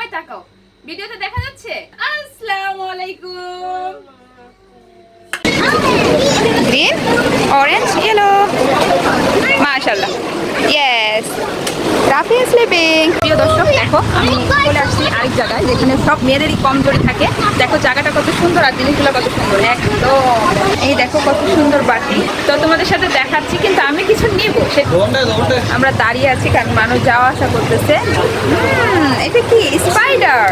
সবাই তাকাও, ভিডিওতে দেখা যাচ্ছে? আসসালামু আলাইকুম। গ্রিন, অরেঞ্জ, ইয়েলো, মাশাআল্লাহ। Yes, Rafi is sleeping. প্রিয় দর্শক, দেখো আমি চলে আসছি আরেক জায়গায় যেখানে সব মেয়েদেরই কমজোরি থাকে। দেখো জায়গাটা কত সুন্দর আর জিনিসগুলো কত সুন্দর। একদম এই দেখো কত সুন্দর বাটি। তো তোমাদের সাথে দেখাচ্ছি, কিন্তু আমি কিছু নিব। আমরা দাঁড়িয়ে আছি কারণ মানুষ যাওয়া আসা করতেছে। এটা কি স্পাইডার?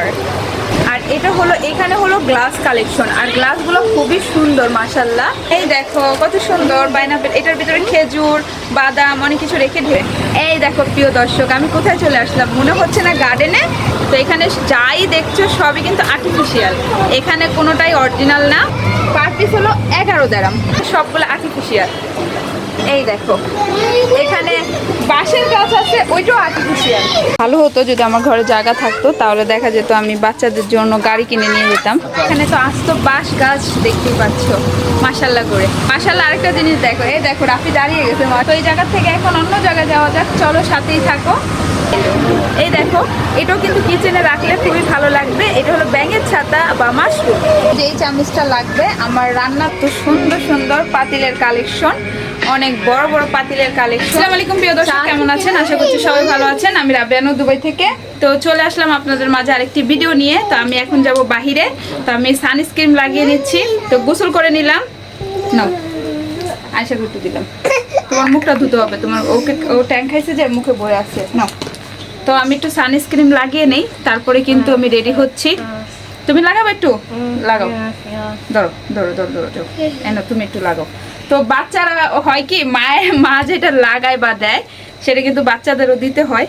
আর এটা হলো, এখানে হলো গ্লাস কালেকশন, আর গ্লাসগুলো খুবই সুন্দর মাশাআল্লাহ। এই দেখো কত সুন্দর পাইনাপেল, এটার ভিতরে খেজুর, বাদাম, অনেক কিছু রেখে ধরে। এই দেখো প্রিয় দর্শক, আমি কোথায় চলে আসলাম মনে হচ্ছে না, গার্ডেনে। তো এখানে যাই দেখছো সবই কিন্তু আর্টিফিশিয়াল, এখানে কোনোটাই অরিজিনাল না। পার পিস হলো 11 দিরহাম, সবগুলো আর্টিফিশিয়াল। এই দেখো এখানে বাঁশের গাছ আছে, ওইটাও আর্টিফিশিয়াল। ভালো হতো যদি আমার ঘরে জায়গা থাকতো, তাহলে দেখা যেত আমি বাচ্চাদের জন্য গাড়ি কিনে নিয়ে যেতাম। এখানে তো আস্ত বাঁশ গাছ দেখতেই পাচ্ছ, মাশাআল্লাহ করে। মাশাআল্লাহ আরেকটা জিনিস দেখো, এই দেখো রাফি দাঁড়িয়ে গেছে। তো এই জায়গা থেকে এখন অন্য জায়গায় যাওয়া যাক, চলো সাথেই থাকো। এই দেখো এটাও কিন্তু কিচেনে রাখলে খুবই ভালো লাগবে। এটা হলো ব্যাঙের ছাতা বা মাশরুম। যেই চামচটা লাগবে আমার রান্নার। তো সুন্দর সুন্দর পাতিলের কালেকশন, অনেক বড় বড় পাতিলের কালেকশন। আসসালামু আলাইকুম প্রিয় দর্শক, কেমন আছেন? আশা করছি সবাই ভালো আছেন। আমি রাবিয়ানু দুবাই থেকে। তো চলে আসলাম আপনাদের মাঝে আরেকটি ভিডিও নিয়ে। তো আমি এখন যাব বাহিরে, তো আমি সানস্ক্রিন লাগিয়ে নিচ্ছি। তো গোসল করে নিলাম। নাও আয়সা ধুতে দিলাম। তোমার মুখটা ধুতে হবে, তোমার ওকে ও ট্যাঙ্ক খাইছে যে মুখে বয়ে আছে। নাও, তো আমি একটু সানস্ক্রিন লাগিয়ে নেই, তারপরে কিন্তু আমি রেডি হচ্ছি। তুমি লাগাবে একটু? লাগাও, ধরো ধরো ধরো ধরো ধরো, এনো তুমি একটু লাগাও। তো বাচ্চারা হয় কি, মা যেটা লাগায় বা দেয় সেটা কিন্তু বাচ্চাদেরও দিতে হয়।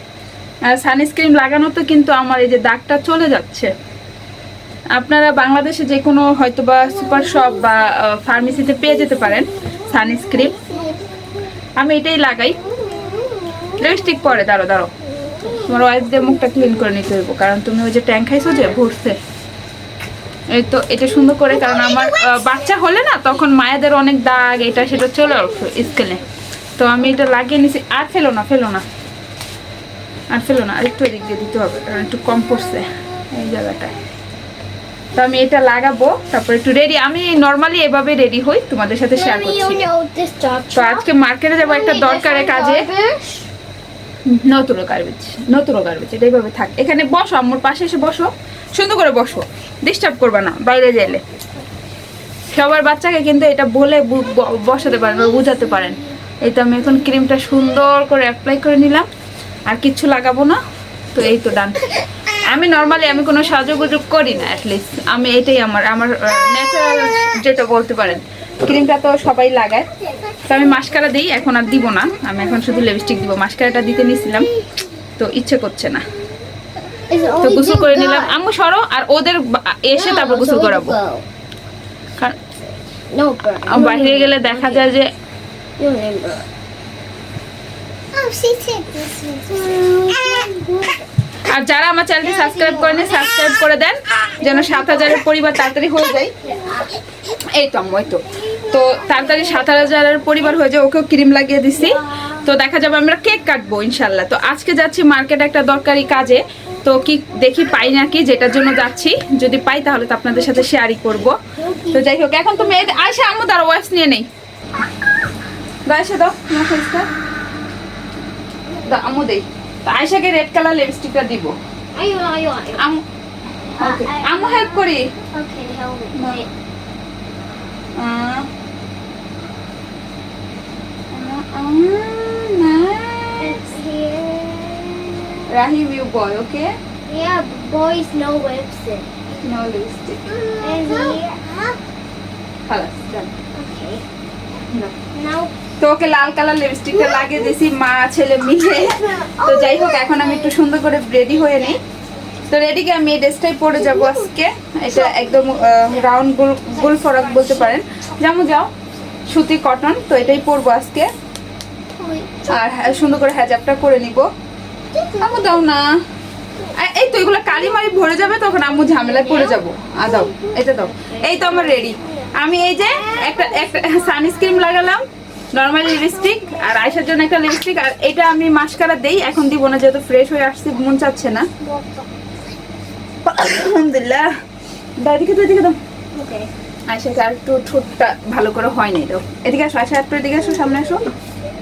আর সানস্ক্রিন লাগানো তো কিন্তু আমার এই যে দাগটা চলে যাচ্ছে। আপনারা বাংলাদেশে যে কোনো হয়তো বা সুপার শপ বা ফার্মেসিতে পেয়ে যেতে পারেন সানস্ক্রিন। আমি এটাই লাগাই। লিপস্টিক পরে দাঁড়ো দাঁড়ো, তোমার ওয়াইফ দিয়ে মুখটা ক্লিন করে নিতে হইব, কারণ তুমি ওই যে ট্যাঙ্ক খাইছো যে ভরছে। এই তো এটা সুন্দর করে, কারণ আমার বাচ্চা হলে না তখন মায়েদের অনেক দাগ এটা সেটা চলে আসবে স্কিনে। তো আমি এটা লাগিয়ে নিছি। আর ফেলো না ফেলো না, আর ফেলো না, আর একটু এদিক দিয়ে দিতে হবে কারণ একটু কম পড়ছে এই জায়গাটায়। তো আমি এটা লাগাবো, তারপর একটু রেডি। আমি নর্মালি এভাবে রেডি হই, তোমাদের সাথে শেয়ার করছি। তো আজকে মার্কেটে যাবো একটা দরকারে কাজে। নতুন গার্বেজ এটা এইভাবে থাক। এখানে বসো, আমার পাশে এসে বসো, সুন্দর করে বসো, ডিস্টার্ব করবা না বাইরে যাইলে। সবার বাচ্চাকে কিন্তু এটা বলে বসাতে পারেন বা বুঝাতে পারেন। এই তো আমি এখন ক্রিমটা সুন্দর করে অ্যাপ্লাই করে নিলাম, আর কিচ্ছু লাগাবো না। তো এই তো ডান। আমি নর্মালি আমি কোনো সাজুগুজু করি না, অ্যাটলিস্ট আমি এটাই আমার ন্যাচারাল যেটা বলতে পারেন। ক্রিমটা তো সবাই লাগায়। তো আমি মাস্কারা দিই, এখন আর দিব না, আমি এখন শুধু লিপস্টিক দিব। মাস্কারাটা দিতে নিয়েছিলাম, তো ইচ্ছে করছে না। তো গোসল করে নিলাম। আম্মু সরো, আর ওদের এসে তারপর গোসল করাবো। কারণ বাইরে গেলে দেখা যায় যে আর যারা আমার চ্যানেলটি সাবস্ক্রাইব করেনি সাবস্ক্রাইব করে দেন, যেন 7000-এর পরিবার তাড়াতাড়ি হয়ে যায়। এই তো আম্মু, এই তো তাড়াতাড়ি 7000-এর পরিবার হয়ে যায়। ওকেও ক্রিম লাগিয়ে দিছি। তো দেখা যাবে আমরা কেক কাটবো ইনশাল্লাহ। তো আজকে যাচ্ছি মার্কেটে একটা দরকারি কাজে। তো কি দেখি পাই নাকি, যেটার জন্য যাচ্ছি। যদি পাই তাহলে তো আপনাদের সাথে শেয়ারই করব। তো যাই হোক, এখন তুমি আয়সা আম্মু দাঁড়ো, ওয়াইপস নিয়ে নেই। আয়সা দাও আম্মু দেই। তো আয়সাকে রেড কালার লিপস্টিকটা দিব। আম্মু হেল্প করি। Rahim, you boy, okay? Yeah, boys no lipstick. No lipstick. And here. Halas, done. Okay. No. Now. তো ওকে লাল কালার লিপস্টিকটা লাগিয়ে দিয়েছি মা ছেলে মিলে। তো যাই হোক, এখন আমি একটু সুন্দর করে রেডি হয়ে নিই। তো রেডিকে আমি এই ড্রেসটাই পরে যাবো আজকে। এটা একদম রাউন্ড গোল ফরাক বলতে পারেন। যেমন যাও সুতি কটন, তো এটাই পরবো আজকে। আর সুন্দর করে হেজাবটা করে নিব। আম্মু দাও না, এই তো এগুলো কালি মারি ভরে যাবে, তখন আম্মু ঝামেলায় পড়ে যাবো। দাও এটা দাও। এই তো আমার রেডি। আমি এই যে একটা সানস্ক্রিন লাগালাম, নর্মাল লিপস্টিক, আর আয়সার জন্য একটা লিপস্টিক। আর এটা আমি মাস্কারা দেই, এখন দিব না যেহেতু ফ্রেশ হয়ে আসছি, মন চাচ্ছে না। আলহামদুলিল্লাহ। দাও এদিকে তো, এদিকে দাও। Okay. আয়শাকে আর একটু ঠোঁটটা ভালো করে হয়নি তো। এদিকে আসো আয়শা, একটু এদিকে আসো, সামনে আসো,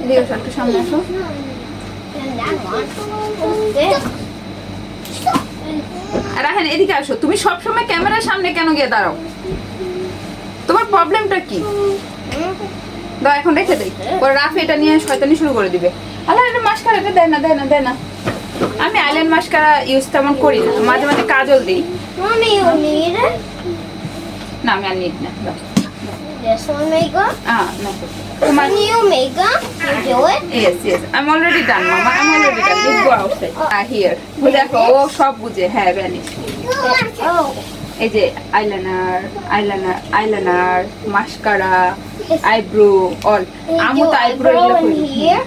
এদিকে আসো, একটু সামনে আসো। And that one. This. Rahan এদিকে আসো। তুমি সব সময় ক্যামেরার সামনে কেন গিয়ে দাঁড়াও? তোমার প্রবলেমটা কি? দাও এখন রেখে দেই, পরে রাফি এটা নিয়ে শয়তানি শুরু করে দিবে। আল্লাহ, এটা মাস্কারা এটা দেয় না, দেয় না, দেয় না। আমি আইল্যান্ড মাস্কারা ইউজ তেমন করি না, মাঝে মাঝে কাজল দিই। Mommy, you need it? না আমি আর নিই না, দাও। This one makeup? না তোমার When you makeup, you do it? Yes, yes. I'm already done, Mama. I'm already done. Let's go outside. Here. দেখো ও সব বুঝে, হ্যাঁ ভ্যানিশ। Oh. এই যে আইলাইনার, মাস্কারা, আইব্রো, অল। আমি তো আইব্রো এগুলো in করি। here.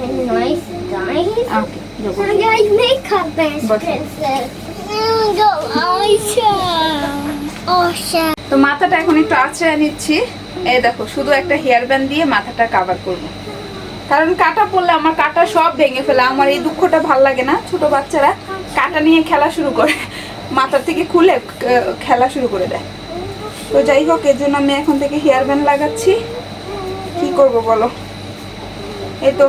And nice guys. Okay, So guys, makeup best But- princess. Go Osha. তো মাথাটা এখন একটু আঁচড়ে নিচ্ছি। এই দেখো শুধু একটা হেয়ার ব্যান্ড দিয়ে মাথাটা কভার করব, কারণ কাটা পড়লে আমার কাটা সব ভেঙে ফেলে। আমার এই দুঃখটা ভাল লাগে না, ছোট বাচ্চারা কাটা নিয়ে খেলা শুরু করে, মাথা থেকে খুলে খেলা শুরু করে দেয়। তো যাই হোক, এর জন্য আমি এখন থেকে হেয়ার ব্যান্ড লাগাচ্ছি। কি করব বলো? এই তো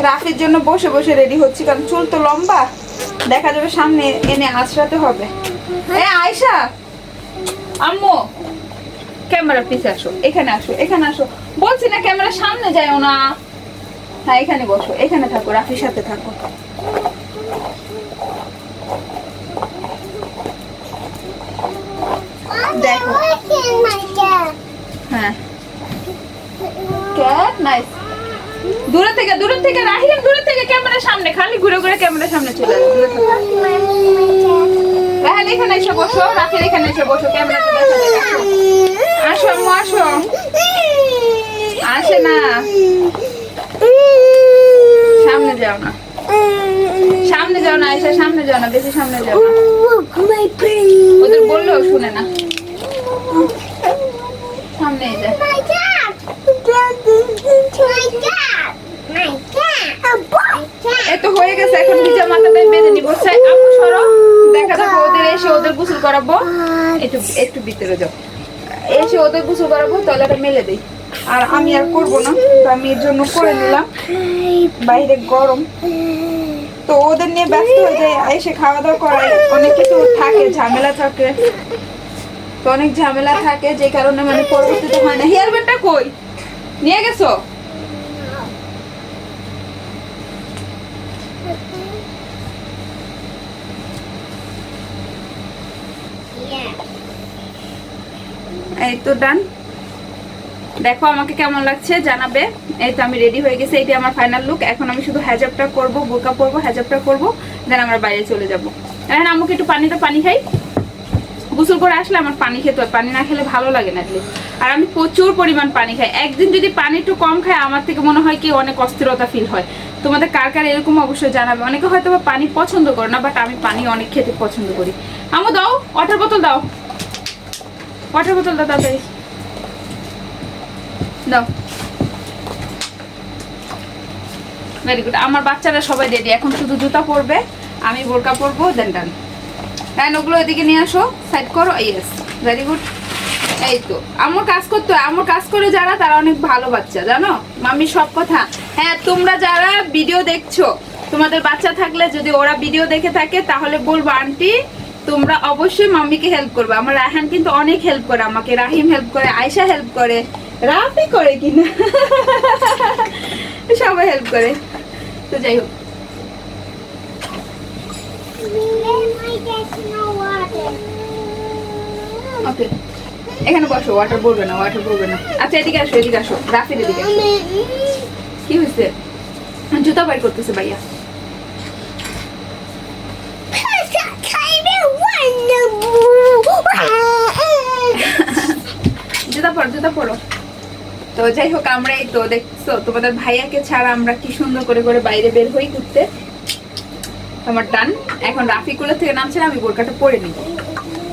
রাফির জন্য বসে বসে রেডি হচ্ছি, কারণ চুল তো লম্বা, দেখা যাবে সামনে এনে আঁচড়াতে হবে। আয়শা, আম্মু ক্যামেরার পিছে আসো, এখানে আসো, এখানে আসো। বলছি না ক্যামেরার সামনে যাও না। হ্যাঁ এখানে বসো, এখানে থাকো, রাফির সাথে থাকো। দেখো হ্যাঁ ক্যাট নাইস। দূরে থেকে রাহিম, দূরে থেকে ক্যামেরার সামনে, খালি ঘুরে ঘুরে ক্যামেরার সামনে চলে আসে। দূরে থেকে রাহিম এখানে এসে বসো, রাফির এখানে এসে বসো, ক্যামেরাতে দেখা যায়। আসো আম্মু আসো। আসে না, সামনে যাও না, সামনে যাও না আয়শা, সামনে যাও না, বেশি সামনে যাও না। ওদের বললেও শুনে না, সামনে যা। এই তো হয়ে গেছে, এখন ভিজা মাথাটা বেঁধে নিব। আম্মু সরো, দেখা যাবে ওদের এসে ওদের গোসল করাবো। একটু ভিতরে যাও, এসে ওদের গোসল করাবো, তলাটা মেলে দেই। আর আমি আর করবো না, তো আমি এর জন্য করে নিলাম। বাইরে গরম, তো ওদের নিয়ে ব্যস্ত হয়ে যায়, এসে খাওয়া দাওয়া করাই, অনেক কিছু থাকে, ঝামেলা থাকে, তো অনেক ঝামেলা থাকে, যে কারণে মানে পরবর্তীতে হয় না। হেয়ার ব্যান্ডটা কই নিয়ে গেছো? এই তো ডান। দেখো আমাকে কেমন লাগছে জানাবে। এই তো আমি রেডি হয়ে গেছি, এইটা আমার ফাইনাল লুক। এখন আমি শুধু হেজাবটা করব, বোরকা পরবো, হেজাবটা করব, দেন আমরা বাইরে চলে যাব। এখন আমাকে একটু পানি খাই। গোসল করে আসলে আমার পানি খেতে হয়, পানি না খেলে ভালো লাগে না। আর আমি প্রচুর পরিমাণ পানি খাই। একদিন যদি পানি একটু কম খাই, আমার থেকে মনে হয় কি অনেক অস্থিরতা ফিল হয়। তোমাদের কার কার এরকম অবশ্যই জানাবে। অনেকে হয়তো বা পানি পছন্দ করে না, বাট আমি পানি অনেক খেতে পছন্দ করি। আমু দাও ওয়াটার বোতল, দাও ওয়াটার বোতল, দাও তাড়াতাড়ি দাও। Very good. আমার বাচ্চারা সবাই রেডি, এখন শুধু জুতা পরবে, আমি বোরকা পরবো, দেন ডান। হ্যাঁ ওগুলো এদিকে নিয়ে আসো, সাইড করো। Yes, very good. এই তো আমার কাজ করতে হয়, আমার কাজ করে যারা তারা অনেক ভালো বাচ্চা, জানো মাম্মি সব কথা। হ্যাঁ তোমরা যারা ভিডিও দেখছো, তোমাদের বাচ্চা থাকলে যদি ওরা ভিডিও দেখে থাকে, তাহলে বলবো আন্টি তোমরা অবশ্যই মাম্মিকে হেল্প করবে। আমার রায়হান কিন্তু অনেক হেল্প করে আমাকে, রাহিম হেল্প করে, আয়শা হেল্প করে, রাফি করে কিনা সবাই হেল্প করে। তো যাই হোক, ওকে এখানে বসো, ওয়াটার পড়বে না, ওয়াটার পড়বে না। আচ্ছা এদিকে আসো, এদিকে আসো, রাফির এদিকে আসো। কি হয়েছে? জুতা বাই করতেছে ভাইয়া। জুতা পড়ো। তো যাই হোক, আমরা এই তো দেখছো তোমাদের ভাইয়াকে ছাড়া আমরা কি সুন্দর করে করে বাইরে বের হই ঘুরতে। আমার ডান। এখন রাফিকুলের থেকে নামছে, আমি বোরকাটা পরে নিব।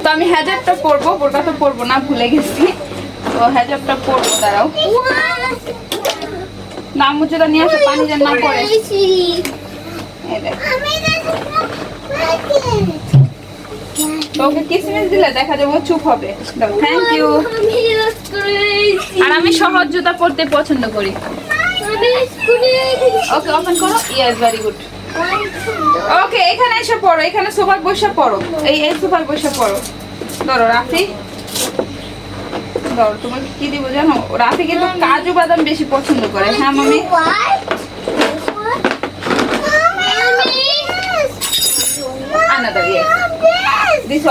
তো আমি হেজাবটা পরবো, বোরকা তো পরবো না, ভুলে গেছি। তো হেজাবটা পরবো, দাঁড়াও। না মুচুটা নিয়ে আসো, পানি যেন না পড়ে। এই দেখ তো ওকে কিসমিস দিলে দেখা যাবে ও চুপ হবে। দাও, thank you. Mommy is crazy. আর আমি সহজ জুতা পরতে পছন্দ করি। Mommy is crazy. Okay open করো। Yes, very good. ওকে, এখানে এসে পড়ো, এখানে সোফায় বসে পড়ো, এই সোফায় বসে পড়ো। ধরো রাফি, ধরো তোমাকে কি দিব জানো, রাফি কিন্তু কাজু বাদাম বেশি পছন্দ করে। হ্যাঁ মামি। What? What? Mommy. Another, yes. This.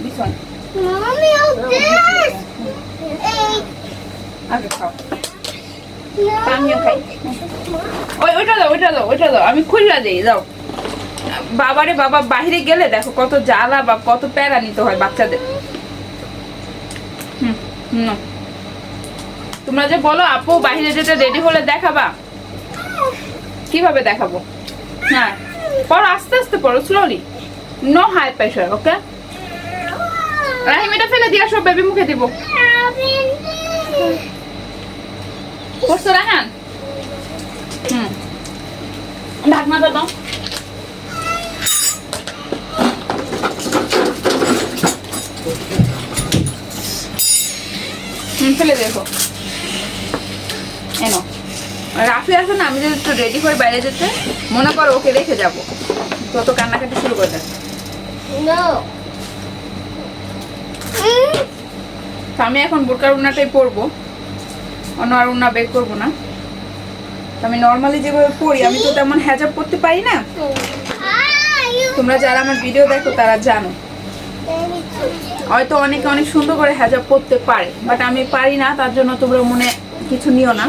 This one. Mommy, oh this. আগে খাও। No. আমিও খাই। ওইটা দাও, আমি খুললা দেই, দাও। বাবারে বাবা, বাইরে গেলে দেখো কত জ্বালা বা কত প্যারা নিতে হয় বাচ্চাদের। না, তোমরা যে বলো আপু বাইরে যেতে রেডি হলে দেখাবা, কিভাবে দেখাবো? হ্যাঁ, পড়ো, আস্তে আস্তে পড়ো, স্লোলি, নো হাই প্রেশার। ওকে, রাহিম এটা ফেলে দিয়ে আসো, বেবি মুখে দিব। করছো রাহান? ঢাকনাটা দাও। ফেলে দেখো। এনো রাফি আছে না, আমি যদি একটু রেডি হয়ে বাইরে যেতে, মনে করো ওকে রেখে যাবো, তত কান্নাকাটি শুরু করে দেয়। No. তো আমি এখন বোরকার উন্নাটাই পরবো, অন্য আর উন্না বের করবো না। তো আমি নর্মালি যেভাবে পরি, আমি তো তেমন হেজাব পরতে পারি না। তোমরা যারা আমার ভিডিও দেখো তারা জানো, হয়তো অনেকে অনেক সুন্দর করে হেজাব পরতে পারে, বাট আমি পারি না, তার জন্য তোমরা মনে কিছু নিও না।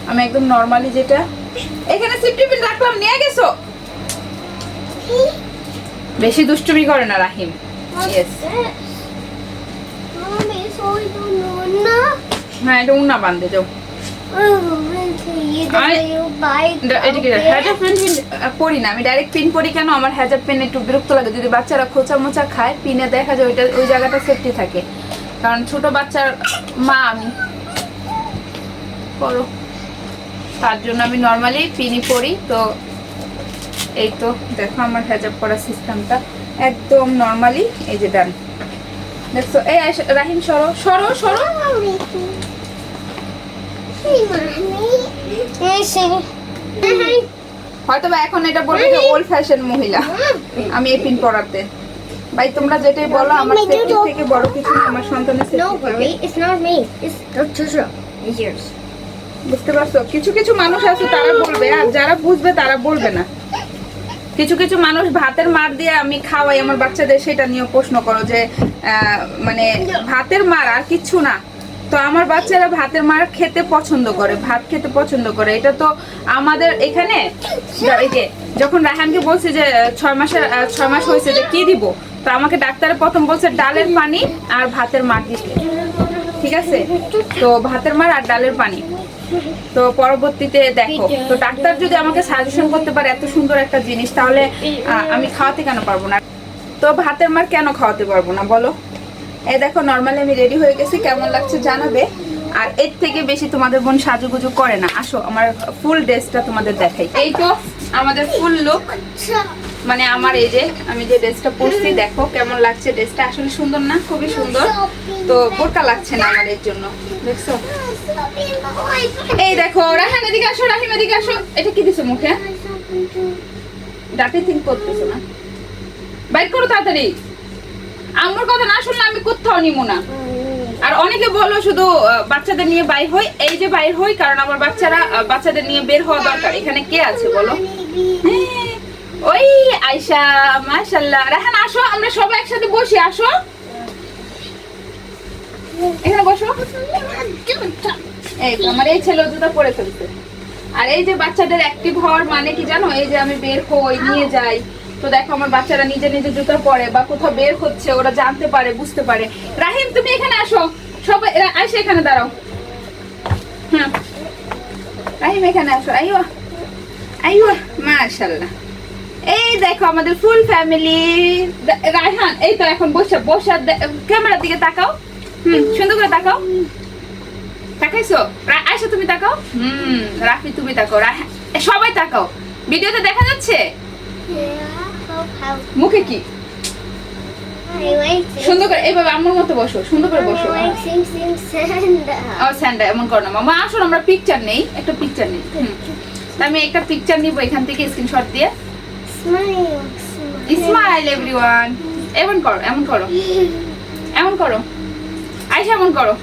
আমি একদম নর্মালি যেটা, এখানে সিফটি পিন রাখলাম, নিয়ে গেছো। বেশি দুষ্টুমি করে না Rahim. Yes, Mommy, so you don't know. হ্যাঁ এটা উন্না বান্ধে যাও। হেজাব পেন পরি না আমি, ডাইরেক্ট পিন পরি। কেন? আমার হেজাব পেন একটু বিরক্ত লাগে, যদি বাচ্চারা খোঁচা মোচা খায়, পিনে দেখা যায় ওইটা, ওই জায়গাটা সেফটি থাকে, কারণ ছোট বাচ্চার মা আমি, করো, তার জন্য আমি নর্মালি পিনই পরি। তো এই তো দেখো আমার হেজাব পরার সিস্টেমটা একদম নর্মালি, এই যে ডান, দেখছো? এই রাহিম সরো সরো সরো। হয়তো বা এখন এটা বলবে যে ওল্ড ফ্যাশন মহিলা আমি এই পিন পরাতে। ভাই তোমরা যেটাই বলো, আমার সেফটি থেকে বড় কিছু না, আমার সন্তানের No, সেফটি থেকে। Mommy, it's not me. It's Jojo. It's yours. বুঝতে পারছো? কিছু কিছু মানুষ আছে তারা বলবে, আর যারা বুঝবে তারা বলবে না। কিছু কিছু মানুষ ভাতের মার দিয়ে আমি খাওয়াই আমার বাচ্চাদের, সেটা নিয়ে প্রশ্ন করো যে মানে ভাতের মার আর কিচ্ছু না। তো আমার বাচ্চারা ভাতের মার খেতে পছন্দ করে, ভাত খেতে পছন্দ করে। এটা তো আমাদের এখানে, এই যে যখন রায়হানকে বলছি যে 6 মাস হয়েছে যে কি দিব, তো আমাকে ডাক্তারে প্রথম বলছে ডালের পানি আর ভাতের মার দিতে, ঠিক আছে? তো ভাতের মার আর ডালের পানি। তো পরবর্তীতে দেখো, তো ডাক্তার যদি আমাকে সাজেশন করতে পারে এত সুন্দর একটা জিনিস, তাহলে আমি খাওয়াতে কেন পারবো না? তো ভাতের মার কেন খাওয়াতে পারবো না বলো? এই দেখো নর্মালি আমি রেডি হয়ে গেছি, কেমন লাগছে জানাবে। আর এর থেকে বেশি তোমাদের বোন সাজুগুজু করে না। আসো আমার ফুল ড্রেসটা তোমাদের দেখাই। এই তো আমাদের ফুল লুক, মানে আমার এই যে আমি যে ড্রেসটা পরছি, দেখো কেমন লাগছে ড্রেসটা। আসলে সুন্দর না? খুবই সুন্দর। তো বোরকা লাগছে না আমার এর জন্য, দেখছো? এই দেখো রাহান এদিকে আসো, রাহিম এদিকে আসো। এটা কি দিছো মুখে? ডাটি থিঙ্ক করতেছো না? বাইর করো তাড়াতাড়ি। আমার কথা না শুনলে আমি কোথাও নিমু না। আর অনেকে বলো শুধু বাচ্চাদের নিয়ে বাইর হই, এই যে বাইর হই কারণ আমার বাচ্চাদের নিয়ে বের হওয়া দরকার। এখানে কে আছে বলো? ওই আয়শা, মাশাআল্লাহ। রাহান আসো, আমরা সবাই একসাথে বসি, আসো এখানে বসো। এই আমার এই ছেলে জুতা পরে ফেলছে। আর এই যে বাচ্চাদের অ্যাক্টিভ হওয়ার মানে কি জানো? এই যে আমি বের হই, নিয়ে যাই, তো দেখো আমার বাচ্চারা নিজে নিজে জুতা পরে বা কোথাও বের হচ্ছে, ওরা জানতে পারে, বুঝতে পারে। রাহিম তুমি এখানে আসো, সবাই আয়শা এখানে দাঁড়াও। হ্যাঁ রাহিম এখানে আসো। আইও আইও, মাশাআল্লাহ। এই দেখো আমাদের ফুল ফ্যামিলি। রায়হান এই তো এখন বসে ক্যামেরার দিকে তাকাও। সুন্দর করে তাকাও। তাকাইছো? আয়শা তুমি তাকাও। রাফি তুমি তাকাও। সবাই তাকাও। ভিডিওতে দেখা যাচ্ছে? মুখে কি? সুন্দর করে এইভাবে আমার মতো বসো, সুন্দর করে বসো। ও স্যান্ডা এমন করো না মামা, আসুন আমরা পিকচার নেই, একটা পিকচার নেই। আমি একটা পিকচার নিব এখান থেকে স্ক্রিনশট দিয়ে। Smile everyone. এমন করো, এমন করো, এমন করো আয়শা, এমন করো,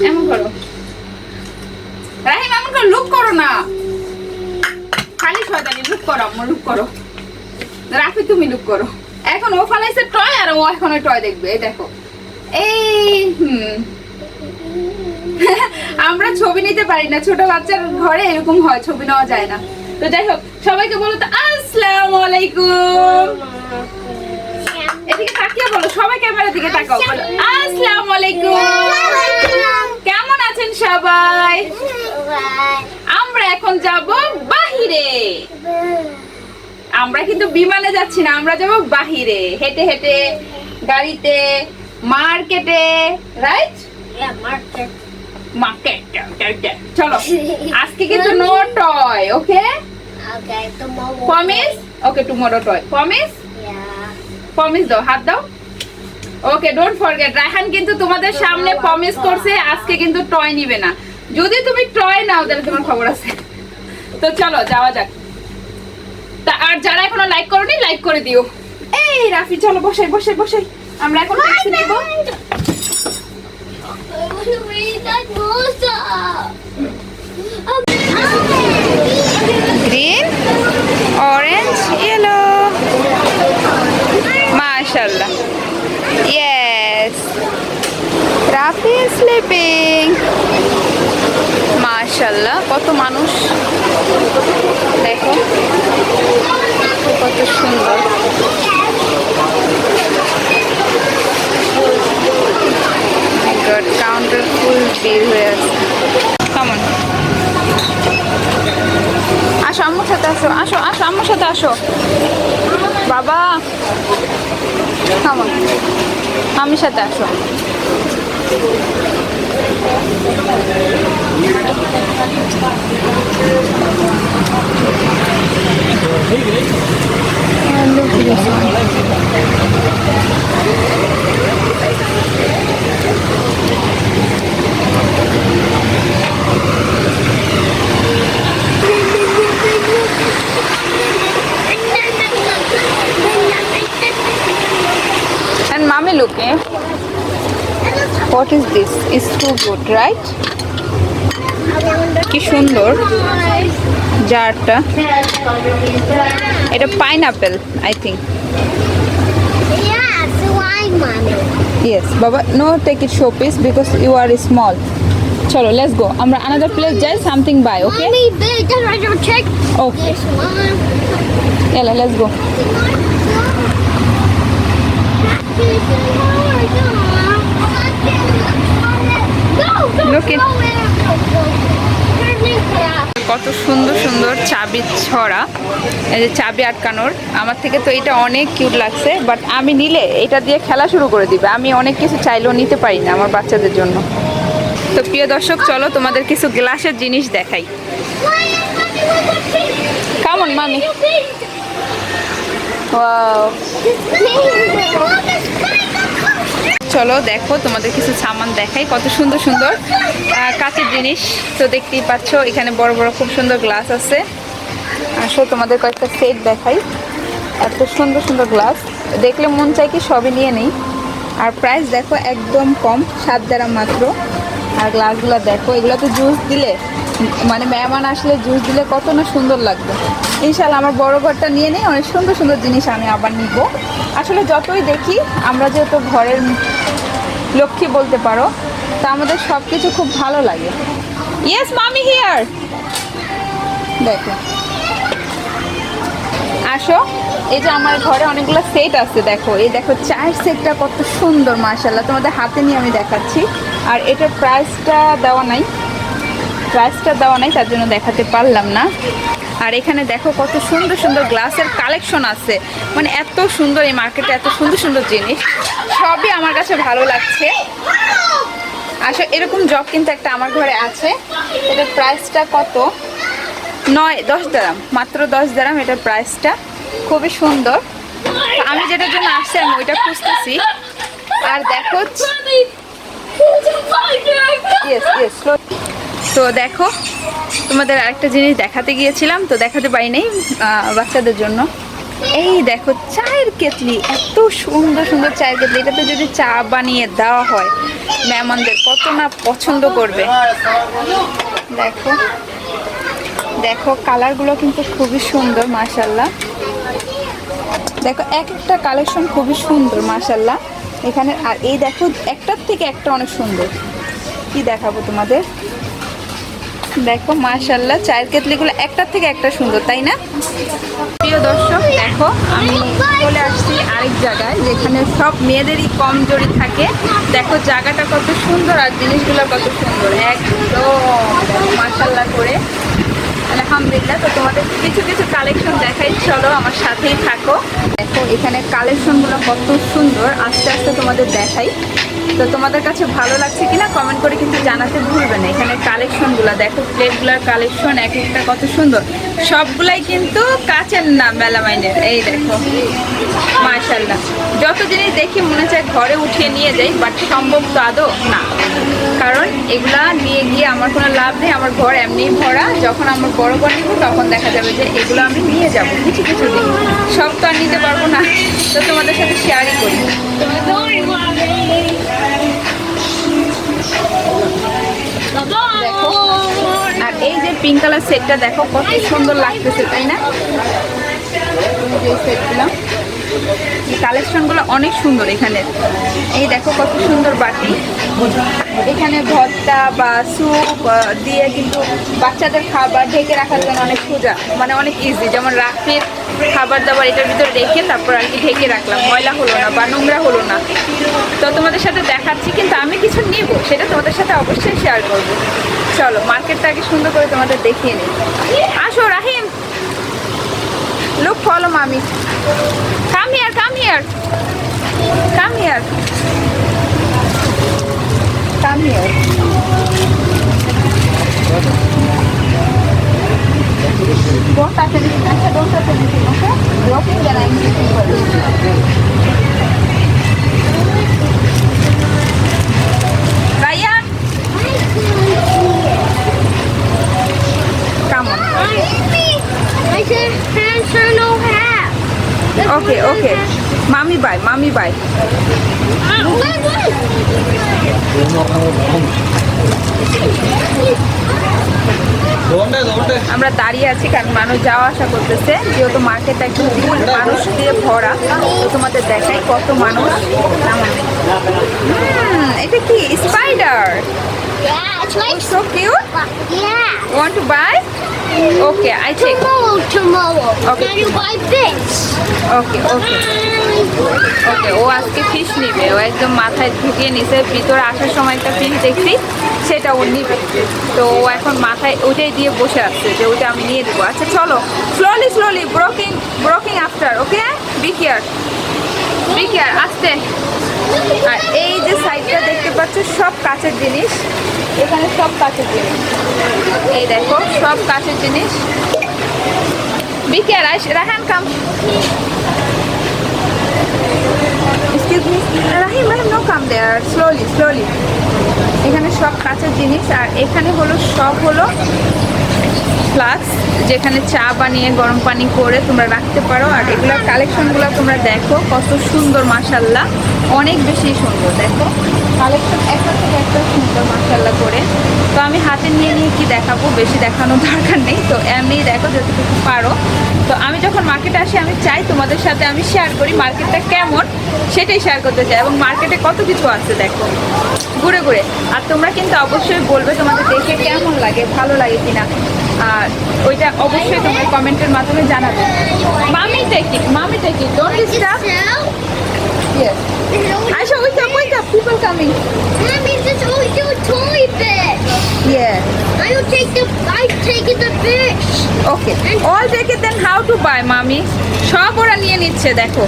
এমন করো রাহিম, এমন করো, লুক করো না খালি শয়তানি, লুক করো আম্মু, লুক করো। রাফি তুমি লুক করো। এখন ও ফালাইছে টয় আর ও এখন ওই টয় দেখবে, এই দেখো। এই আমরা ছবি নিতে পারি না, ছোট বাচ্চার ঘরে এরকম হয়, ছবি নেওয়া যায় না। তো যাই হোক, সবাইকে বলো তো আসসালামু আলাইকুম। এদিকে তাকিয়ে বলো, সবাই ক্যামেরার দিকে তাকাও, বলো আসসালামু আলাইকুম। কেমন আছেন সবাই? আমরা এখন যাব বাহিরে। আমরা কিন্তু বিমানে যাচ্ছি না, আমরা যাব বাহিরে, হেঁটে হেঁটে, গাড়িতে, মার্কেটে, রাইট? মার্কেট। চলো, আজকে কিন্তু নো টয়, ওকে? প্রমিস? ওকে, টুমরো টয়, প্রমিস? প্রমিস দাও, হাত দাও। ওকে, ডোন্ট ফরগেট। রায়হান কিন্তু তোমাদের সামনে প্রমিস করছে আজকে কিন্তু টয় নিবে না। যদি তুমি টয় নাও তাহলে তোমার খবর আছে। তো চলো যাওয়া যাক। আর যারা এখনো লাইক করোনি, লাইক করে দিও। এই রাফি, চলো বসাই বসাই বসাই, আমরা এখন ট্যাক্সি নিব। গ্রিন, অরেঞ্জ, ইয়েলো, মাশাআল্লাহ। Yes, Rafi is sleeping. মাশাআল্লাহ, কত মানুষ দেখো, কত সুন্দর। কাউন্টার ফুল ভিড় হয়ে আছে। কেমন? আসো আম্মুর সাথে আসো, আসো আসো আম্মুর সাথে আসো বাবা। কেমন? আম্মির সাথে আসো। And mommy look, eh? What is this? It's too good, right? কি সুন্দর জারটা। এটা pineapple, I think. Yes, Baba. No, take it showpiece because you are small. Chalo, let's go. Amra another place jai something buy, okay? Mommy, big. Check Okay. this one. Yalla, let's go. Look it. কত সুন্দর সুন্দর চাবি ছড়া, এই যে চাবি আটকানোর। আমার থেকে তো এটা অনেক কিউট লাগছে, বাট আমি নিলে এটা দিয়ে খেলা শুরু করে দিবে। আমি অনেক কিছু চাইলেও নিতে পারি না আমার বাচ্চাদের জন্য। তো প্রিয় দর্শক, চলো তোমাদের কিছু গ্লাসের জিনিস দেখাই। কেমন মামি? ওয়াও, চলো দেখো তোমাদের কিছু সামান দেখাই, কত সুন্দর সুন্দর কাঁচের জিনিস। তো দেখতেই পাচ্ছ এখানে বড় বড় খুব সুন্দর গ্লাস আছে। আসো তোমাদের কয়েকটা সেট দেখাই, এত সুন্দর সুন্দর গ্লাস, দেখলে মন চাই কি সবই নিয়ে নেই। আর প্রাইস দেখো একদম কম, 7 দিরহাম মাত্র। আর গ্লাসগুলো দেখো, এগুলো তো জুস দিলে, মানে মেহমান আসলে জুস দিলে কত না সুন্দর লাগবে। ইনশাল্লাহ আমার বড় ঘরটা নিয়ে নেই, অনেক সুন্দর সুন্দর জিনিস আমি আবার নিব। আসলে যতই দেখি, আমরা যেহেতু ঘরের লক্ষ্মী বলতে পারো, তা আমাদের সব কিছু খুব ভালো লাগে। ইয়েস মামি হিয়ার, দেখো আসো। এই যে আমার ঘরে অনেকগুলো সেট আছে, দেখো এই দেখো চায়ের সেটটা কত সুন্দর মাশাআল্লাহ। তোমাদের হাতে নিয়ে আমি দেখাচ্ছি। আর এটার প্রাইসটা দেওয়া নাই, তার জন্য দেখাতে পারলাম না। আর এখানে দেখো কত সুন্দর সুন্দর গ্লাসের কালেকশন আছে, মানে এত সুন্দর এই মার্কেটে, এত সুন্দর সুন্দর জিনিস, সবই আমার কাছে ভালো লাগছে। আসলে এরকম জগ কিন্তু একটা আমার ঘরে আছে। এটার প্রাইসটা কত? 9-10 দিরহাম, মাত্র 10 দিরহাম এটার প্রাইসটা। খুবই সুন্দর। তো আমি যেটার জন্য আসছি আমি ওইটা খুঁজতেছি। আর দেখো Yes, yes, slow. তো দেখো তোমাদের আরেকটা জিনিস দেখাতে গিয়েছিলাম, তো দেখাতে পারি নাই বাচ্চাদের জন্য। এই দেখো চায়ের কেতলি, এত সুন্দর সুন্দর চায়ের কেতলি। এটাতে যদি চা বানিয়ে দেওয়া হয় মেহমানদের কত না পছন্দ করবে। দেখো দেখো কালারগুলো কিন্তু খুবই সুন্দর মাশাআল্লাহ। দেখো এক একটা কালেকশন খুবই সুন্দর মাশাআল্লাহ এখানে। আর এই দেখো একটার থেকে একটা অনেক সুন্দর। কি দেখাবো তোমাদের, দেখো মাশাআল্লাহ চায়ের কেতলিগুলো একটার থেকে একটা সুন্দর, তাই না? প্রিয় দর্শক দেখো আমি চলে আসছি আরেক জায়গায় যেখানে সব মেয়েদেরই কম জড়ি থাকে। দেখো জায়গাটা কত সুন্দর আর জিনিসগুলো কত সুন্দর, একদম মাশাআল্লাহ করে আলহামদুলিল্লাহ। তো তোমাদের কিছু কিছু কালেকশন দেখাই, চলো আমার সাথেই থাকো। দেখো এখানে কালেকশনগুলো কত সুন্দর, আস্তে আস্তে তোমাদের দেখাই। তো তোমাদের কাছে ভালো লাগছে কিনা কমেন্ট করে কিন্তু জানাতে ভুলবে না। এখানে কালেকশনগুলো দেখো, প্লেটগুলোর কালেকশন এক একটা কত সুন্দর, সবগুলাই কিন্তু কাচের না মেলামাইনের। এই দেখো মাশাআল্লাহ, যত জিনিস দেখি মনে চায় ঘরে উঠিয়ে নিয়ে যাই, বাট সম্ভব তো আদৌ না, কারণ এগুলা নিয়ে গিয়ে আমার কোনো লাভ নেই। আমার ঘর এমনিই ভরা, যখন আমার বড় ঘর নিব তখন দেখা যাবে যে এগুলো আমি নিয়ে যাব কিছু কিছু দিন, সব তো আর নিতে পারবো না। তো তোমাদের সাথে শেয়ারই করি। দেখো আর এই যে পিঙ্ক কালার সেটটা দেখো কত সুন্দর লাগতেছে, তাই না? সেটগুলো এই কালেকশনগুলো অনেক সুন্দর এখানে। এই দেখো কত সুন্দর বাটি, এখানে ভর্তা বা স্যুপ দিয়ে কিন্তু বাচ্চাদের খাবার ঢেকে রাখার জন্য অনেক সোজা, মানে অনেক ইজি। যেমন রাফির খাবার দাবার এটার ভিতরে রেখে তারপর আর কি ঢেকে রাখলাম, ময়লা হলো না বা নোংরা হলো না। তো তোমাদের সাথে দেখাচ্ছি, কিন্তু আমি কিছু নিব সেটা তোমাদের সাথে অবশ্যই শেয়ার করবো। চলো মার্কেটটা আগে সুন্দর করে তোমাদের দেখিয়ে নিই। আসো রাহিম, look, follow mommy. Come here, come here. Come here. Come here. Don't touch anything. Asha, don't touch anything, okay? Broken, then I'm looking for you. Ryan. Come on. I said hands are no half. Okay, okay. Mommy bye, mommy bye. আমরা দাঁড়িয়ে আছি কারণ মানুষ যাওয়া আসা করতেছে, যেহেতু market একদম ফুল মানুষ দিয়ে ভরা। তো তোমাদের দেখাই কত মানুষ। এটা কি spider? Yeah, it's like So cute. yeah. Want to buy? Okay, I take. Tomorrow. Okay. Can you buy this? Okay, okay. ওকে, ও আজকে ফিশ নিবে, ও একদম মাথায় ঢুকিয়ে নিছে। ভিতরে আসার সময় একটা ফিশ দেখছি, সেটা ও নিবে। তো ও এখন মাথায় ওটাই দিয়ে বসে আসছে যে ওটা আমি নিয়ে দেবো। আচ্ছা চলো, স্লোলি স্লোলি, ব্রোকিং আফটার, ওকে? বি কেয়ার, আস্তে। আর এই যে সাইডটা দেখতে পাচ্ছ সব কাঁচের জিনিস, এখানে সব কাঁচের জিনিস। এই দেখো সব কাঁচের জিনিস। B care, Rahan come. Excuse me, Rahim, no come there. Slowly. এখানে সব কাঁচের জিনিস। আর এখানে হলো সব হলো ফ্লাস্ক, যেখানে চা বানিয়ে গরম পানি করে তোমরা রাখতে পারো। আর এগুলোর কালেকশনগুলো তোমরা দেখো কত সুন্দর মাশাআল্লাহ, অনেক বেশি সুন্দর। দেখো কালেকশন একটা থেকে একটা সুন্দর মাশাআল্লাহ করে। তো আমি হাতে নিয়ে কি দেখাবো, বেশি দেখানোর দরকার নেই। তো এমনি দেখো যতটুকু পারো। তো আমি যখন মার্কেটে আসি আমি চাই তোমাদের সাথে আমি শেয়ার করি মার্কেটটা কেমন, সেটাই শেয়ার করতে চাই। এবং মার্কেটে কত কিছু আছে দেখো ঘুরে ঘুরে। আর তোমরা কিন্তু অবশ্যই বলবে তোমাদের দেখে কেমন লাগে, ভালো লাগে কিনা। আর ওইটা অবশ্যই তোমরা কমেন্টের মাধ্যমে জানাবে। মামি take it, don't disturb. Yes. Aisha, wake up, people coming. Mommy, this is only your toy bit. Yeah. I've taken the fish. Okay. All take it, then how to buy, mommy? সব ওরা নিয়ে নিচ্ছে দেখো।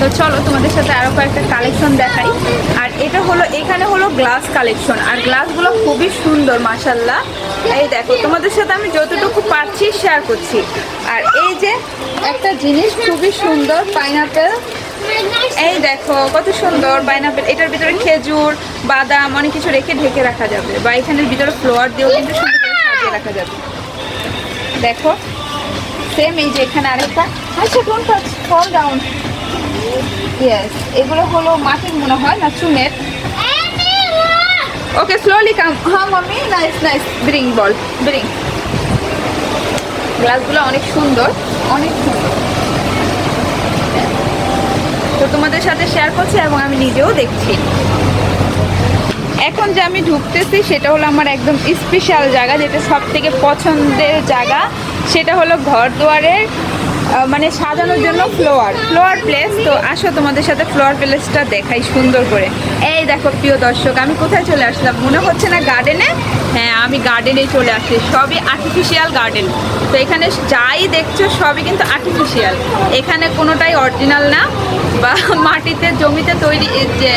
তো চলো তোমাদের সাথে আরো কয়েকটা কালেকশন দেখাই। আর এটা হলো, এখানে হলো গ্লাস কালেকশন, আর গ্লাসগুলো খুবই সুন্দর মাশাল্লাহ। এই দেখো তোমাদের সাথে আমি যতটুকু পারছি শেয়ার করছি। আর এই যে একটা জিনিস খুবই সুন্দর, পাইনাপেল। এই দেখো কত সুন্দর পাইনাপেল, এটার ভিতরে খেজুর, বাদাম অনেক কিছু রেখে ঢেকে রাখা যাবে, বা এখানের ভিতরে ফ্লোয়ার দিয়েও কিন্তু সুন্দর করে সাজিয়ে রাখা যাবে। দেখো সেম এই যে এখানে আরেকটা, আচ্ছা don't touch, fall down. Yes, এগুলো হলো মাটির মনে হয় না চুনের। ওকে স্লোলি কাম। হ্যাঁ মাম্মি, নাইস নাইস, ব্রিং বল ব্রিং। গ্লাসগুলো অনেক সুন্দর, অনেক সুন্দর। তো তোমাদের সাথে শেয়ার করছি এবং আমি নিজেও দেখছি। এখন যে আমি ঢুকতেছি সেটা হলো আমার একদম স্পেশাল জায়গা, যেটা সব থেকে পছন্দের জায়গা। সেটা হলো ঘর দুয়ারের মানে সাজানোর জন্য ফ্লোয়ার প্লেস। তো আসো তোমাদের সাথে ফ্লোয়ার প্লেসটা দেখাই সুন্দর করে। এই দেখো প্রিয় দর্শক, আমি কোথায় চলে আসলাম মনে হচ্ছে না গার্ডেনে? হ্যাঁ, আমি গার্ডেনে চলে আসছি। সবই আর্টিফিশিয়াল গার্ডেন। তো এখানে যাই দেখছো সবই কিন্তু আর্টিফিশিয়াল, এখানে কোনোটাই অরিজিনাল না, বা মাটিতে জমিতে তৈরি যে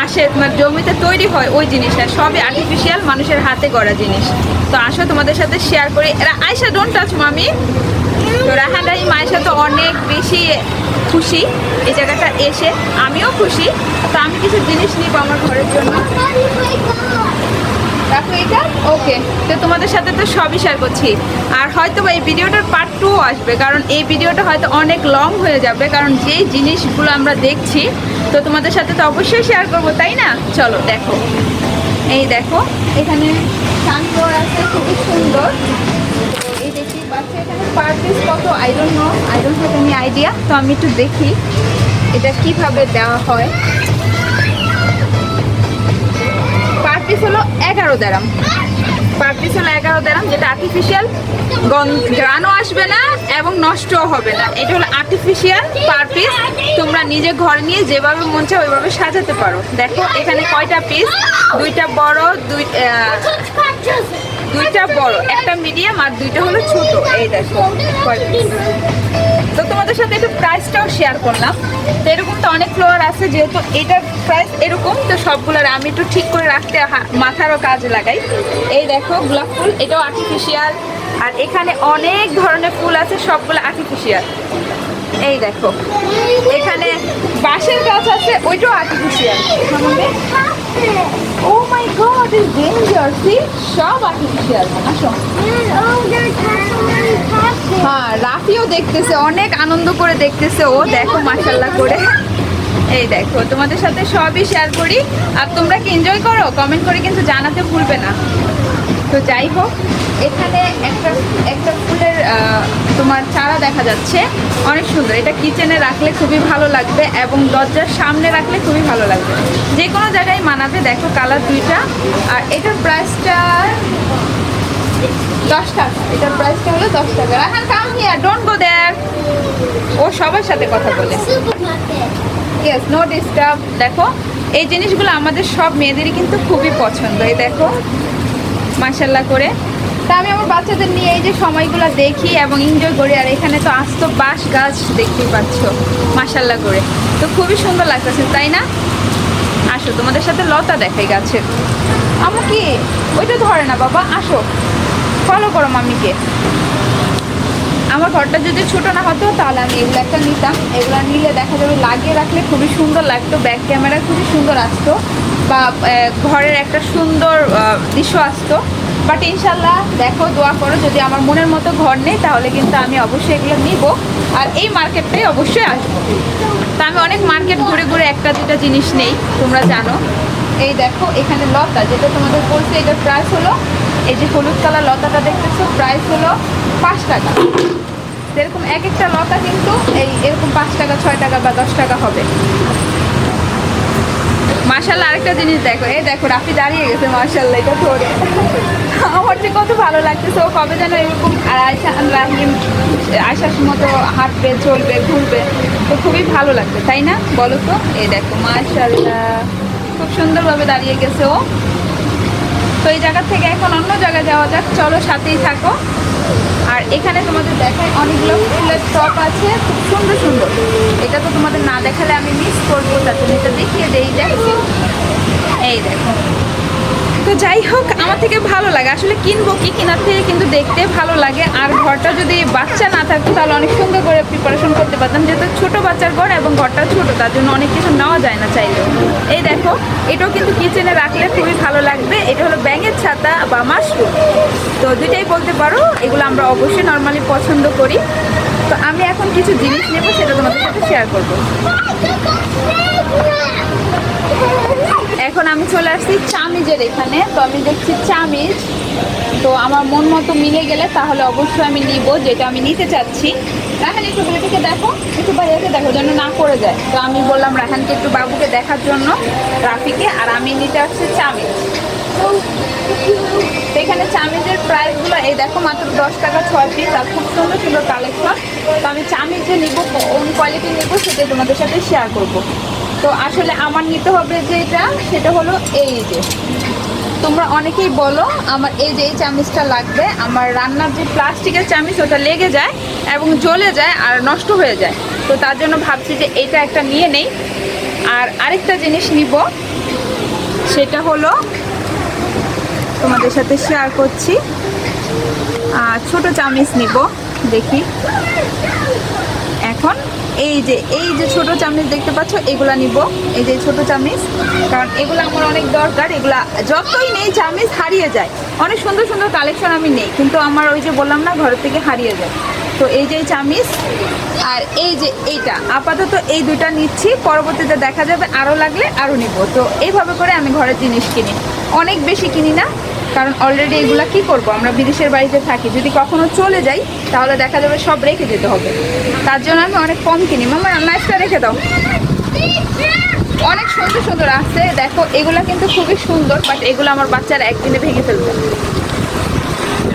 আসে মানে জমিতে তৈরি হয় ওই জিনিসটা, সবই আর্টিফিশিয়াল, মানুষের হাতে গড়া জিনিস। তো আসো তোমাদের সাথে শেয়ার করি। এরা আয়শা ডোন্ট টাচ মামি। তো রাহান রাহিম আয়শা তো অনেক বেশি খুশি এই জায়গাটা এসে, আমিও খুশি। তো আমি কিছু জিনিস নিব আমার ঘরের জন্য। দেখো এটা ওকে। তো তোমাদের সাথে তো সবই শেয়ার করছি। আর হয়তো এই ভিডিওটার পার্ট 2 আসবে, কারণ এই ভিডিওটা হয়তো অনেক লং হয়ে যাবে, কারণ যেই জিনিসগুলো আমরা দেখছি তো তোমাদের সাথে তো অবশ্যই শেয়ার করবো, তাই না? চলো দেখো, এই দেখো এখানে সানফ্লাওয়ার আছে খুবই সুন্দর। এই দেখি পাচ্ছি এখানে পার পিস কত, I don't have any idea. তো আমি একটু দেখি এটা কিভাবে দেওয়া হয়। পার পিস হলো 11 দিরহাম। পার পিস হলো 11 দিরহাম, যেটা আর্টিফিশিয়াল, গ্রানও আসবে না এবং নষ্টও হবে না। এটা হলো আর্টিফিশিয়াল পার পিস। তোমরা নিজে ঘরে নিয়ে যেভাবে মন চায় ওইভাবে সাজাতে পারো। দেখো এখানে কয়টা পিস, দুইটা বড়, দুইটা বড়, একটা মিডিয়াম আর দুইটা হলো ছোট। এই দেখো কয়টা পিস। তো তোমাদের সাথে একটু প্রাইসটাও শেয়ার করলাম। তো এরকম তো অনেক ফ্লোয়ার আছে, যেহেতু এটার প্রাইস এরকম, তো সবগুলোর আমি একটু ঠিক করে রাখতে মাথারও কাজে লাগাই। এই দেখো গোলাপ ফুল, এটাও আর্টিফিশিয়াল। আর এখানে অনেক ধরনের ফুল আছে, সবগুলো আর্টিফিশিয়াল। এই দেখো এখানে বাঁশের গাছ আছে, ওইটাও artificial. Oh my god, is danger, see সব আর্টিফিশিয়াল। আসো। হ্যাঁ, রাফিও দেখতেছে, অনেক আনন্দ করে দেখতেছে ও, দেখো মাশাআল্লাহ করে। এই দেখো তোমাদের সাথে সবই শেয়ার করি। আর তোমরা কি এনজয় করো? কমেন্ট করে কিন্তু জানাতে ভুলবে না। তো যাই হোক, এখানে একটা ফুলের তোমার চারা দেখা যাচ্ছে, অনেক সুন্দর। এটা কিচেনে রাখলে খুবই ভালো লাগবে এবং দরজার সামনে রাখলে খুবই ভালো লাগবে, যে কোনো জায়গায় মানাবে। দেখো কালার দুইটা। আর এটার প্রাইসটা 10 টাকা। এটার প্রাইসটা হলো 10 টাকা। Rahan come here, don't go there. ও সবার সাথে কথা বলে। Yes, no disturb. দেখো এই জিনিসগুলো আমাদের সব মেয়েদেরই কিন্তু খুবই পছন্দ। এই দেখো মাশাআল্লাহ করে। তা আমি আমার বাচ্চাদের নিয়ে এই যে সময়গুলো দেখি এবং এনজয় করি। আর এখানে তো আস্ত বাঁশ গাছ দেখতেই পাচ্ছ মাশাআল্লাহ করে, তো খুবই সুন্দর লাগতেছে, তাই না? আসো তোমাদের সাথে লতা দেখাই গাছের। আমার কি ওইটা ধরে না বাবা, আসো ফলো করো মাম্মিকে। আমার ঘরটা যদি ছোটো না হতো তাহলে আমি এগুলো একটা নিতাম। এগুলো নিলে দেখা যাবে লাগিয়ে রাখলে খুবই সুন্দর লাগতো, ব্যাক ক্যামেরা খুবই সুন্দর আসতো, বা ঘরের একটা সুন্দর দৃশ্য আসতো। বাট ইনশাল্লাহ দেখো, দোয়া করো, যদি আমার মনের মতো ঘর নেই তাহলে কিন্তু আমি অবশ্যই এগুলো নিব। আর এই মার্কেটটাই অবশ্যই আসবো। তা আমি অনেক মার্কেট ঘুরে ঘুরে একটা দুটা জিনিস নেই, তোমরা জানো। এই দেখো এখানে লতা, যেটা তোমাদের বলছে, এটার প্রাইস হলো, এই যে হলুদ কালার লতাটা দেখতেছো, প্রাইস হলো 5 টাকা। এরকম এক একটা লতা কিন্তু এরকম 5 টাকা, 6 টাকা বা 10 টাকা হবে। মাশাআল্লাহ আরেকটা জিনিস দেখো, এই দেখো রাফি দাঁড়িয়ে গেছে মাশাআল্লাহ, এটা ধরে আমার যে কত ভালো লাগতেছে। ও কবে যেন এরকম আয়শা রাহিম আয়শার মতো হাঁটবে, চলবে, ঘুরবে, তো খুবই ভালো লাগবে, তাই না বলো তো? এই দেখো মাশাআল্লাহ খুব সুন্দরভাবে দাঁড়িয়ে গেছে ও। তো এই জায়গা থেকে এখন অন্য জায়গায় যাওয়া যাক, চলো সাথেই থাকো। আর এখানে তোমাদের দেখায় অনেকগুলো ফুলের টপ আছে, খুব সুন্দর সুন্দর। এটা তো তোমাদের না দেখালে আমি মিস করবো, তার জন্য এটা দেখিয়ে দেই। দেখো, এই দেখো। তো যাই হোক, আমার থেকে ভালো লাগে আসলে, কিনবো কি কেনার থেকে কিন্তু দেখতে ভালো লাগে। আর ঘরটা যদি বাচ্চা না থাকতো তাহলে অনেক সুন্দর করে প্রিপারেশন করতে পারতাম, যেহেতু ছোট বাচ্চার ঘর এবং ঘরটা ছোট, তার জন্য অনেক কিছু নেওয়া যায় না চাইলেও। এই দেখো, এটাও কিন্তু কিচেনে রাখলে খুবই ভালো লাগবে। এটা হলো ব্যাঙের ছাতা বা মাশরুম, তো দুইটাই বলতে পারো। এগুলো আমরা অবশ্যই নর্মালি পছন্দ করি। তো আমি এখন কিছু জিনিস নেবো, সেটা তোমাদের সাথে শেয়ার করবো। এখন আমি চলে আসছি চামিজের এখানে। তো আমি দেখছি চামিজ, তো আমার মন মতো মিলে গেলে তাহলে অবশ্যই আমি নিব, যেটা আমি নিতে চাচ্ছি। রাহান একটু বেবিকে দেখো, একটু বাইরে দেখো যেন না করে যায়। তো আমি বললাম রাহানকে একটু বাবুকে দেখার জন্য, রাফিকে, আর আমি নিতে আসছি চামিজ। তো এখানে চামিজের প্রাইসগুলো এই দেখো, মাত্র 10 টাকা 6 পিস, আর খুব সুন্দর সুন্দর কালেকশন। তো আমি চামিজ যে নিবো, কোন কোয়ালিটি নিবো সেটাই তোমাদের সাথে শেয়ার করবো। তো আসলে আমার নিতে হবে যেটা, সেটা হলো এই যে, তোমরা অনেকেই বলো আমার এই যে এই চামিচটা লাগবে। আমার রান্নার যে প্লাস্টিকের চামিচ, ওটা লেগে যায় এবং জ্বলে যায় আর নষ্ট হয়ে যায়। তো তার জন্য ভাবছি যে এটা একটা নিয়ে নেই। আর আরেকটা জিনিস নিব, সেটা হলো তোমাদের সাথে শেয়ার করছি। ছোট চামিচ নিব, দেখি। এখন এই যে ছোট চামিচ দেখতে পাচ্ছ, এগুলা নিব। এই যে ছোট চামিচ, কারণ এগুলো আমার অনেক দরকার। এগুলা যতই নেই চামিচ হারিয়ে যায়। অনেক সুন্দর সুন্দর কালেকশন আমি নেই, কিন্তু আমার ওই যে বললাম না, ঘর থেকে হারিয়ে যায়। তো এই যে চামিচ, আর এই যে এইটা, আপাতত এই দুটা নিচ্ছি। পরবর্তীতে দেখা যাবে আরও লাগলে আরও নিব। তো এইভাবে করে আমি ঘরের জিনিস কিনি, অনেক বেশি কিনি না, কারণ অলরেডি এগুলা কি করব, আমরা বিদেশের বাড়িতে থাকি। যদি কখনো চলে যাই তাহলে দেখা যাবে সব রেখে যেতে হবে, তার জন্য আমি অনেক কম কিনি। মামা নাইসটা রেখে দাও। অনেক সুন্দর সুন্দর আছে, দেখো এগুলা কিন্তু খুবই সুন্দর, বাট এগুলো আমার বাচ্চারা একদিনে ভেঙে ফেলবে।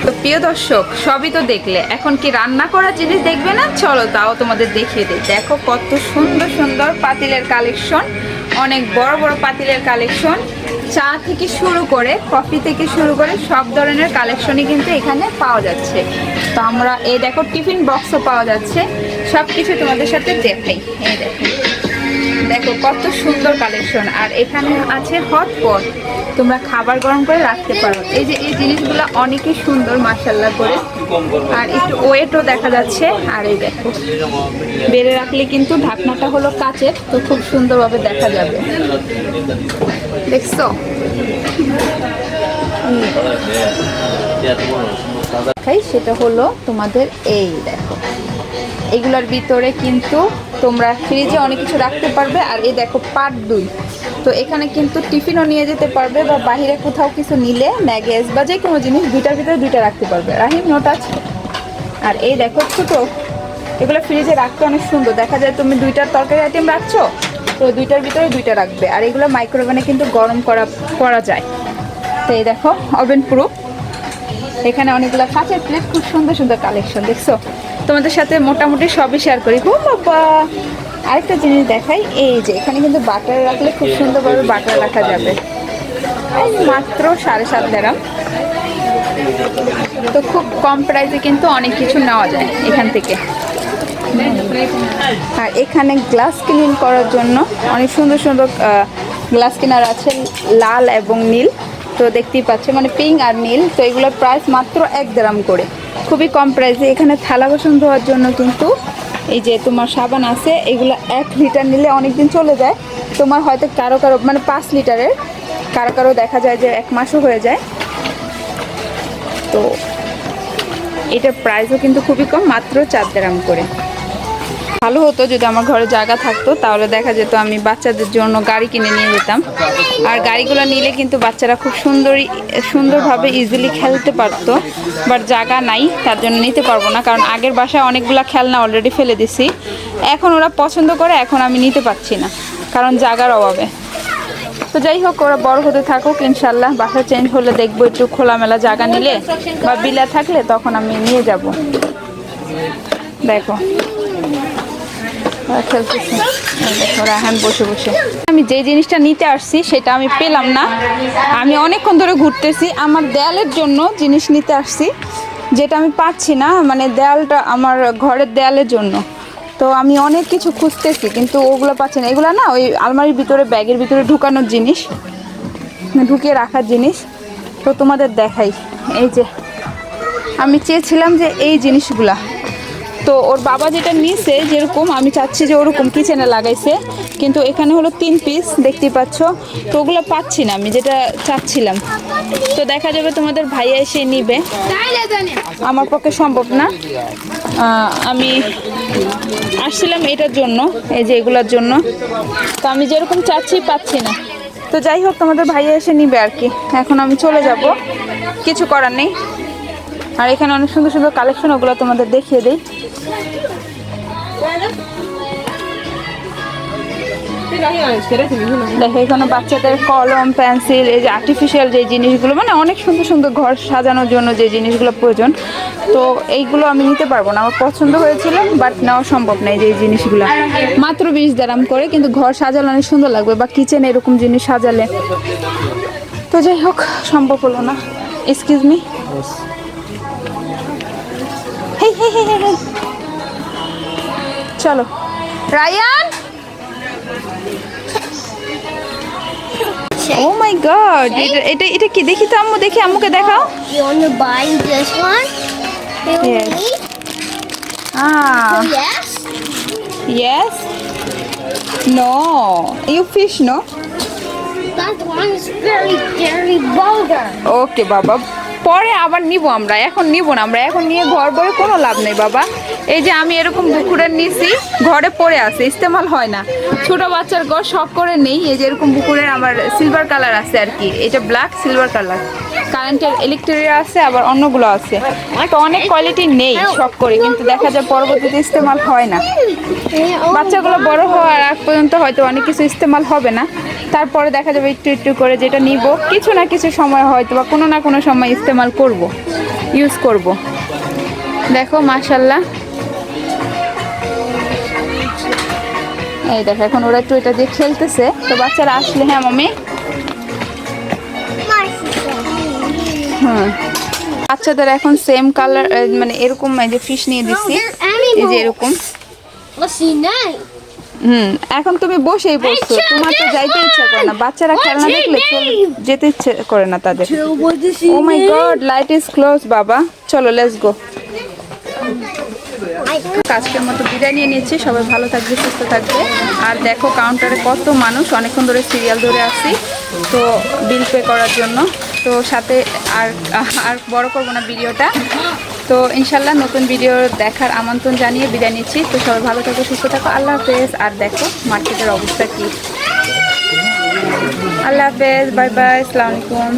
তো প্রিয় দর্শক, সবই তো দেখলে, এখন কি রান্না করা জিনিস দেখবে না? চলো তাও তোমাদের দেখিয়ে দিই। দেখো কত সুন্দর সুন্দর পাতিলের কালেকশন, অনেক বড় বড় পাতিলের কালেকশন। চা থেকে শুরু করে, কফি থেকে শুরু করে সব ধরনের কালেকশনই কিন্তু এখানে পাওয়া যাচ্ছে। তো আমরা এই দেখো টিফিন বক্সও পাওয়া যাচ্ছে। সব কিছু তোমাদের সাথে দেখাই। এই দেখো, দেখো কত সুন্দর কালেকশন। আর এখানে আছে হটপট, তোমরা খাবার গরম করে রাখতে পারো। এই যে এই জিনিসগুলো অনেকই সুন্দর মাশাআল্লাহ করে, আর একটু ওয়েটও দেখা যাচ্ছে। আর এই দেখো, বেড়ে রাখলে কিন্তু ঢাকনাটা হলো কাচের, তো খুব সুন্দরভাবে দেখা যাবে। দেখছো, সেটা হলো তোমাদের এই দেখো, এগুলোর ভিতরে কিন্তু তোমরা ফ্রিজে অনেক কিছু রাখতে পারবে। আর এই দেখো পার্ট 2, তো এখানে কিন্তু টিফিনও নিয়ে যেতে পারবে, বা বাইরে কোথাও কিছু নিলে ম্যাগেজ বা যে কোনো জিনিস দুইটার ভিতরে দুইটা রাখতে পারবে। রাহিম নোট আছে। আর এই দেখো ছোটো, এগুলো ফ্রিজে রাখতে অনেক সুন্দর দেখা যায়। তুমি দুইটার তরকারি আইটেম রাখছো, তো দুইটার ভিতরে দুইটা রাখবে। আর এগুলো মাইক্রোওভেনে কিন্তু গরম করা যায়। তো এই দেখো ওভেন প্রুফ। এখানে অনেকগুলো কাঁচের প্লেট, খুব সুন্দর সুন্দর কালেকশন। দেখছো, তোমাদের সাথে মোটামুটি সবই শেয়ার করি। ও বাবা, আরেকটা জিনিস দেখাই। এই যে এখানে কিন্তু বাটার রাখলে খুব সুন্দরভাবে বাটার রাখা যাবে। মাত্র 7.5 দিরহাম। তো খুব কম প্রাইসে কিন্তু অনেক কিছু নেওয়া যায় এখান থেকে। আর এখানে গ্লাস ক্লিন করার জন্য অনেক সুন্দর সুন্দর গ্লাস ক্লিনার আছে, লাল এবং নীল। তো দেখতেই পাচ্ছ, মানে পিঙ্ক আর নীল। তো এগুলোর প্রাইস মাত্র 1 দিরহাম করে, খুবই কম প্রাইসে। এখানে থালা বাসন ধোয়ার জন্য কিন্তু এই যে তোমার সাবান আছে, এগুলো 1 লিটার নিলে অনেক দিন চলে যায়। তোমার হয়তো কারো মানে 5 লিটারের, কারো দেখা যায় যে 1 মাসও হয়ে যায়। তো এটার প্রাইসও কিন্তু খুবই কম, মাত্র 4 দিরহাম করে। ভালো হতো যদি আমার ঘরে জায়গা থাকতো, তাহলে দেখা যেত আমি বাচ্চাদের জন্য গাড়ি কিনে নিয়ে যেতাম। আর গাড়িগুলো নিলে কিন্তু বাচ্চারা খুব সুন্দরভাবে ইজিলি খেলতে পারতো। বাট জায়গা নাই, তার জন্য নিতে পারবো না, কারণ আগের বাসায় অনেকগুলো খেলনা অলরেডি ফেলে দিছি। এখন ওরা পছন্দ করে, এখন আমি নিতে পারছি না কারণ জায়গার অভাবে। তো যাই হোক, ওরা বড় হতে থাকুক, ইনশাল্লাহ বাসা চেঞ্জ হলে দেখবো একটু খোলামেলা জায়গা নিলে বা বিলা থাকলে তখন আমি নিয়ে যাব। দেখো খেলতেছে, দেখো রাহান বসে বসে। আমি যে জিনিসটা নিতে আসছি সেটা আমি পেলাম না। আমি অনেকক্ষণ ধরে ঘুরতেছি, আমার দেয়ালের জন্য জিনিস নিতে আসছি। যেটা আমি পাচ্ছি না, মানে দেয়ালটা আমার ঘরের দেয়ালের জন্য। তো আমি অনেক কিছু খুঁজতেছি কিন্তু ওগুলো পাচ্ছি না। এগুলো না ওই আলমারির ভিতরে, ব্যাগের ভিতরে ঢুকানোর জিনিস, ঢুকিয়ে রাখার জিনিস। তো তোমাদের দেখাই, এই যে আমি চেয়েছিলাম যে এই জিনিসগুলা, তো ওর বাবা যেটা নিয়েছে যেরকম আমি চাচ্ছি যে ওরকম কিচেনে লাগাইছে, কিন্তু এখানে হলো 3 পিস দেখতেই পাচ্ছ। তো ওগুলো পাচ্ছি না আমি যেটা চাচ্ছিলাম। তো দেখা যাবে তোমাদের ভাইয়া এসে নিবে, আমার পক্ষে সম্ভব না। আমি আসছিলাম এটার জন্য, এই যে এগুলোর জন্য। তো আমি যেরকম চাচ্ছি পাচ্ছি না। তো যাই হোক তোমাদের ভাইয়া এসে নিবে আর কি। এখন আমি চলে যাব, কিছু করার নেই। আর এখানে অনেক সুন্দর সুন্দর কালেকশন, ওগুলো তোমাদের দেখিয়ে দিই। দেখো এখানে বাচ্চাদের কলম, পেন্সিল, এই যে আর্টিফিশিয়াল যে জিনিসগুলো, মানে অনেক সুন্দর সুন্দর ঘর সাজানোর জন্য যে জিনিসগুলো প্রয়োজন। তো এইগুলো আমি নিতে পারবো না, আমার পছন্দ হয়েছিল বাট নেওয়া সম্ভব নয়। যে এই জিনিসগুলো মাত্র 20 দিরহাম করে, কিন্তু ঘর সাজালে অনেক সুন্দর লাগবে, বা কিচেনে এরকম জিনিস সাজালে। তো যাই হোক সম্ভব হলো না। এক্সকিউজ মি, হেই হেই হেই হেই, চলো রায়ান। ও মাই গড, এটা এটা কি? দেখি তো আম্মু, দেখি আম্মুকে দেখাও। You want to buy this one? Yes. Yes. Yes. No. You fish, no? That one is very vulgar. ওকে বাবা, পরে আবার নিব আমরা, এখন নিব না। আমরা এখন নিয়ে ঘর বলে কোনো লাভ নেই বাবা। এই যে আমি এরকম বুকুরের নিছি, ঘরে পড়ে আছে, ইস্তেমাল হয় না। ছোট বাচ্চার ঘর শখ করে নেই। এই যে এরকম বুকুরের আমার সিলভার কালার আছে আর কি, এটা ব্ল্যাক সিলভার কালার, কারেন্টের ইলেকট্রিক আছে, আবার অন্যগুলো আছে। তো অনেক কোয়ালিটি নেই শখ করে, কিন্তু দেখা যায় পরবর্তীতে ইস্তেমাল হয় না। বাচ্চাগুলো বড় হওয়ার আগ পর্যন্ত হয়তো অনেক কিছু ইস্তেমাল হবে না, তারপরে দেখা যাবে একটু একটু করে যেটা নিব, কিছু না কিছু সময় হয়তো বা কোনো না কোনো সময় ইস্তেমাল করব, ইউজ করব। দেখো মাশাল্লাহ, এই দেখো এখন ওরা একটু এটা দিয়ে খেলতেছে। তো বাচ্চারা আসলে, হ্যাঁ মামি, বাচ্চাদের এখন সেম কালার, মানে এরকম এই যে ফিশ নিয়ে দিচ্ছি, এই যে এরকম। What's he name? এখন তুমি বসেই বসছো, তোমার তো যাইতে ইচ্ছা করে না। বাচ্চারা খেলনা দেখলে যেতে ইচ্ছে করে না তাদের। ও my god, light is close বাবা, চলো লেটস গো। আজকের মতো বিদায় নিয়ে নিচ্ছি। সবাই ভালো থাকবে, সুস্থ থাকবে। আর দেখো কাউন্টারে কত মানুষ, অনেকক্ষণ ধরে সিরিয়াল ধরে আসি তো বিল পে করার জন্য। তো সাথে আর বড় করবো না ভিডিওটা। তো ইনশাল্লাহ নতুন ভিডিও দেখার আমন্ত্রণ জানিয়ে বিদায় নিচ্ছি। তো সবাই ভালো থাকো, সুস্থ থাকো, আল্লাহ হাফেজ। আর দেখো মার্কেটের অবস্থা কি। আল্লাহ হাফেজ, বাই বাই, আসসালামু আলাইকুম।